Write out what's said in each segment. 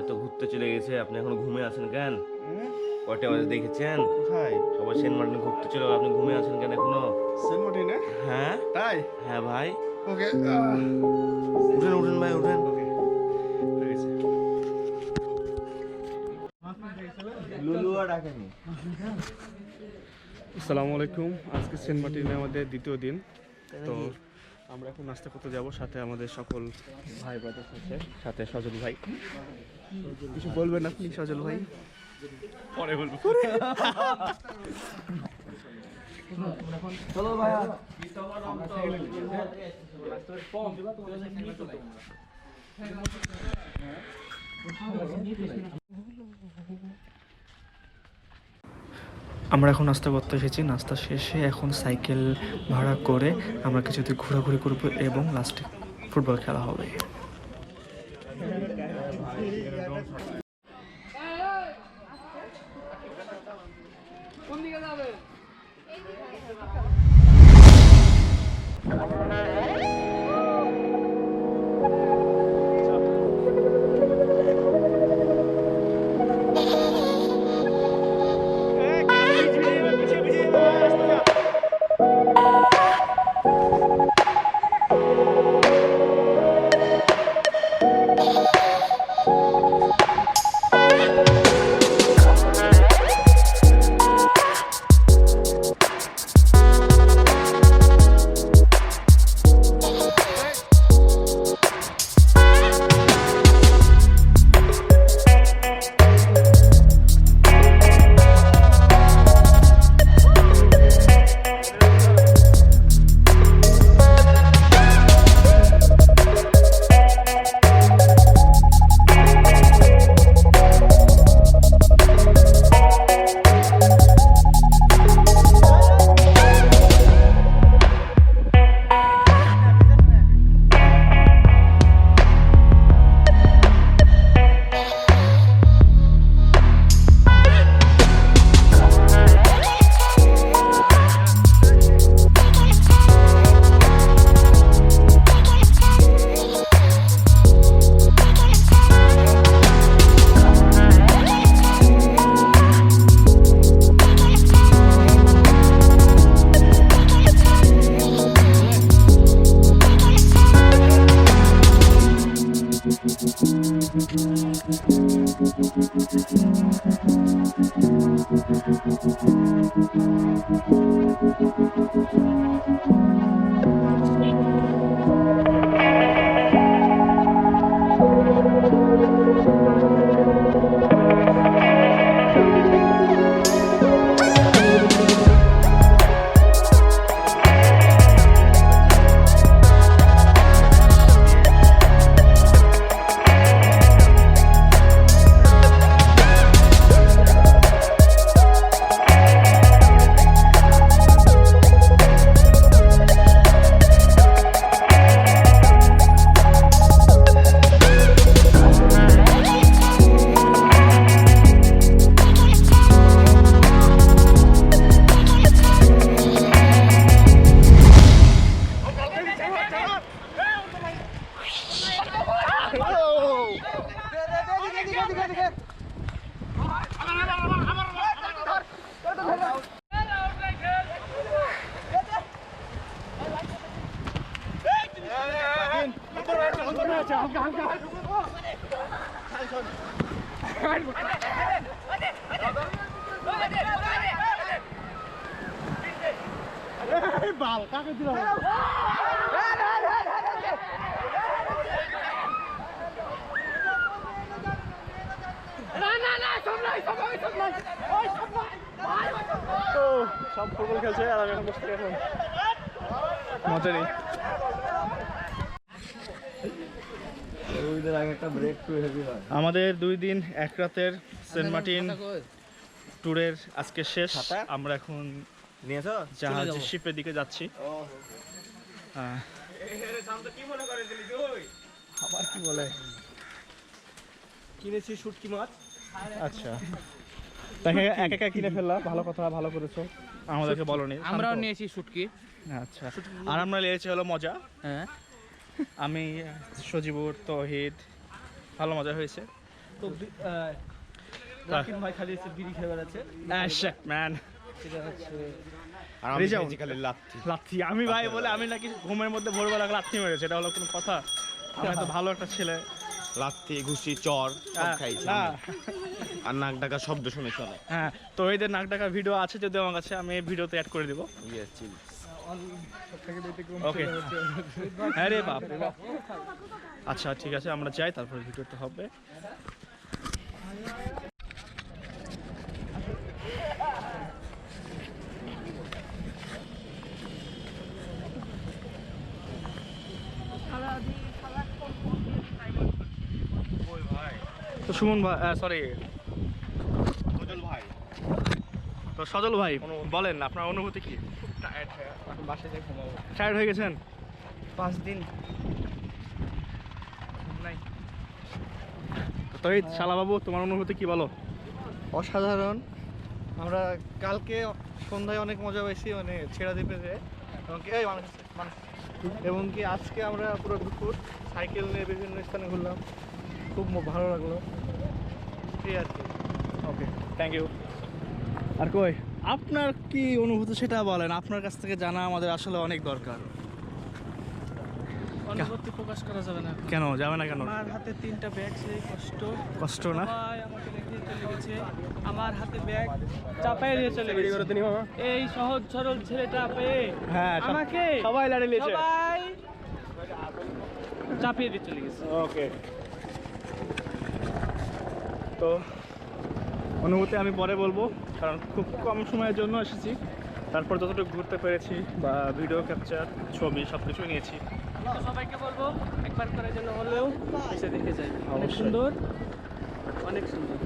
তো ঘুরতে চলে গেছে, আপনি এখন ঘুমিয়ে আছেন কেন? কয়টা বাজে দেখেছেন? কোথায়? সবাই সেন্ট মার্টিন ঘুরতে চলে গেল, আপনি ঘুমিয়ে আছেন কেন এখনো? সেন্ট মার্টিনে? হ্যাঁ তাই? হ্যাঁ ভাই, ওকে। উঠেন উঠেন ভাই উঠেন। আসসালামু আলাইকুম। আজকে সেন্ট মার্টিনে আমাদের দ্বিতীয় দিন। তো আমরা এখন নাস্তা করতে যাব, সাথে আমাদের সকল ভাই ব্রাদার্স আছে, সাথে সজল ভাই। কিছু বলবেন আপনি সজল ভাই? পরে বলবো। চলো ভাইয়া। আমরা এখন নাস্তা করতে এসেছি। নাস্তা শেষে এখন সাইকেল ভাড়া করে আমরা কিছুতে ঘোরাঘুরি করব এবং লাস্টে ফুটবল খেলা হবে। সব ফুটবল খেলছে আর আমি এখন বসে থেকে এখন মজা নেই। আমাদের 2 দিন 1 রাতের সেন্ট মার্টিন ট্যুরের আজকে শেষ। আমরা এখন জাহাজের শিপের দিকে যাচ্ছি। আবার কি বলে, কিনেছি শুটকি মাছ। আচ্ছা, তাকে এক একা কিনে ফেললাম, ভালো কথা, ভালো করেছো, আমাদেরকে বলনি। আমরাও নিয়েছি শুটকি। আচ্ছা, আর আমরা নিয়েছি হলো মজা। হ্যাঁ, আমি, সজীবুর, তৌহিদ, ভালো মজা হয়েছে। তো রাকিব ভাই খালি এসে বিড়ি খেয়ে বেড়াচ্ছে। ম্যান সেটা হচ্ছে আর আমি রেজাউল। খেয়েছি খালি লাথি। লাথি আমি ভাই বলে আমি নাকি ঘুমের মধ্যে ভোরবেলা লাথি মেরেছে, এটা হলো কোনো কথা? আমি তো ভালো একটা ছেলে। লাথি, ঘুষি, চর সব খাইছি না। আমি। আর নাক ডাকা শব্দ শুনেছি অনেক। হ্যাঁ, তো এদের নাক ডাকা ভিডিও আছে যদি আমার কাছে, আমি এই ভিডিওতে অ্যাড করে দেবো। ইয়েস চিল। ওকে। হ্যাঁ রে বাপ রে বাপ। আচ্ছা ঠিক আছে, আমরা যাই, তারপর ভিডিওতে হবে। তো সুমন ভাই, সরি সজল ভাই, তো সজল ভাই বলেন আপনার অনুভূতি কি? টায়ার্ড হয়ে এখন বাসায় যাই ঘুমাবো। টায়ার্ড হয়ে গেছেন? 5 দিন নাই। তো এই শালাবাবু, তোমার অনুভূতি কি বলো? অসাধারণ। আমরা কালকে সন্ধ্যায় অনেক মজা পাইছি, মানে ছেড়া দ্বীপে যেয়ে, এবং কি আজকে আমরা পুরো দুপুর সাইকেল নিয়ে বিভিন্ন স্থানে ঘুরলাম, খুব ভালো লাগলো এই আর কি। ওকে, থ্যাংক ইউ। আর কই আপনার কি অনুভূতি সেটা বলেন, আপনার কাছ থেকে জানা আমাদের আসলে অনেক দরকার। অনুভূতি প্রকাশ করা যাবে না। কেন যাবে না কেন? আমার হাতে 3টা ব্যাগ, সেই কষ্ট না? সবাই আমাকে রেখে চলে গেছে। আমার হাতে ব্যাগ চাপাই দিয়ে চলে গেছে। এই সহজ সরল ছেলেটা পেয়ে হ্যাঁ, আমাকে সবাই লাড়ি লিয়েছে। সবাই চাপিয়ে দিয়ে চলে গেছে। ওকে, তো অনুভূতি আমি পরে বলবো, কারণ খুব কম সময়ের জন্য এসেছি। তারপর যতটুকু ঘুরতে পেরেছি বা ভিডিও ক্যাপচার, ছবি সব কিছুই নিয়েছি। তো সবাইকে বলবো একবার করার জন্য হলেও এসে দেখে যাই। অনেক অবশ্যই। সুন্দর, অনেক সুন্দর।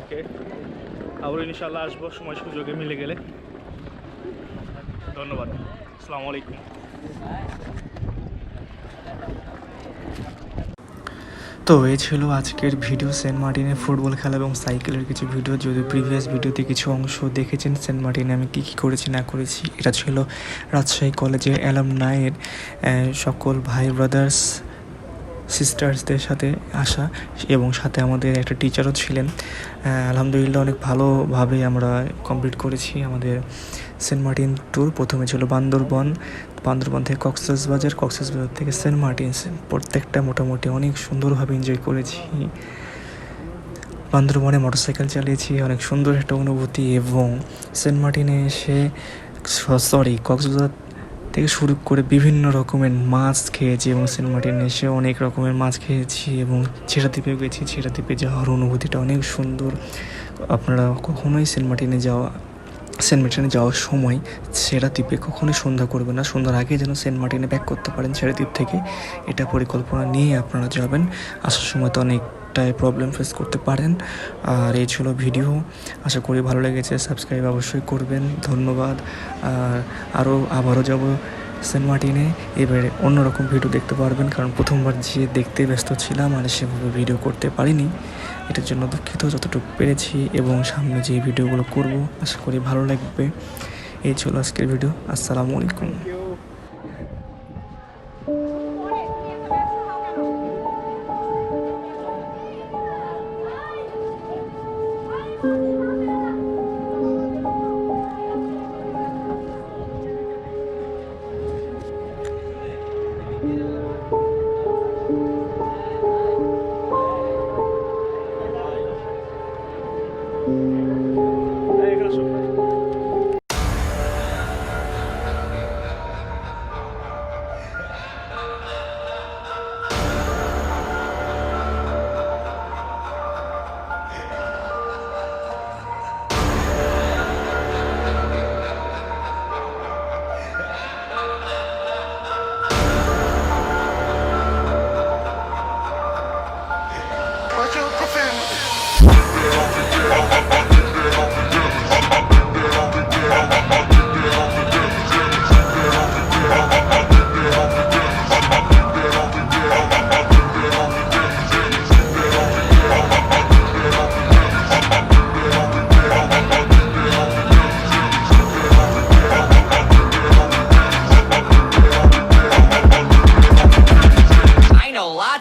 ওকে, আবার ইনশাল্লাহ আসবো সময় সুযোগে মিলে গেলে। ধন্যবাদ, আসসালামু আলাইকুম। তো এই ছিল আজকের ভিডিও, সেন্ট মার্টিনের ফুটবল খেলা এবং সাইকেলের কিছু ভিডিও। যদি প্রিভিয়াস ভিডিওতে কিছু অংশ দেখেছেন সেন্ট মার্টিনে আমি কী কী করেছি না করেছি, এটা ছিল রাজশাহী কলেজের অ্যালামনাইয়ের সকল ভাই ব্রাদার্স সিস্টার্সদের সাথে আসা, এবং সাথে আমাদের একটা টিচারও ছিলেন। আলহামদুলিল্লাহ অনেক ভালোভাবে আমরা কমপ্লিট করেছি আমাদের সেন্ট মার্টিন ট্যুর। প্রথমে ছিল বান্দরবন থেকে কক্সবাজার থেকে সেন্ট মার্টিন। প্রত্যেকটা মোটামুটি অনেক সুন্দরভাবে এনজয় করেছি। বান্দরবনে মোটরসাইকেল চালিয়েছি, অনেক সুন্দর একটা অনুভূতি। এবং সেন্ট মার্টিনে এসে কক্সবাজার থেকে শুরু করে বিভিন্ন রকমের মাছ খেয়েছি, এবং সেন্ট মার্টিনে এসে অনেক রকমের মাছ খেয়েছি। এবং ছেড়া দ্বীপে গেছি, ছেড়া দ্বীপে যাওয়ার অনুভূতিটা অনেক সুন্দর। আপনারা কখনোই সেন্ট মার্টিনে যাওয়ার সময় ছেড়া দ্বীপে কখনোই সন্ধ্যা করবেন না। সন্ধ্যার আগে যেন সেন্ট মার্টিনে ব্যাক করতে পারেন ছেড়া দ্বীপ থেকে, এটা পরিকল্পনা নিয়ে আপনারা যাবেন। আসার সময় তো অনেকটাই প্রবলেম ফেস করতে পারেন। আর এই ছিল ভিডিও, আশা করি ভালো লেগেছে। সাবস্ক্রাইব অবশ্যই করবেন, ধন্যবাদ। আর আবারও যাব সেন্ট মার্টিনে, এবারে অন্যরকম ভিডিও দেখতে পারবেন, কারণ প্রথমবার যে দেখতে ব্যস্ত ছিলাম আর সেভাবে ভিডিও করতে পারিনি, এটার জন্য দুঃখিত। যতটুকু পেরেছি এবং সামনে যে ভিডিওগুলো করব আশা করি ভালো লাগবে। এই ছিল আজকের ভিডিও, আসসালামু আলাইকুম।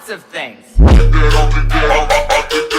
of things.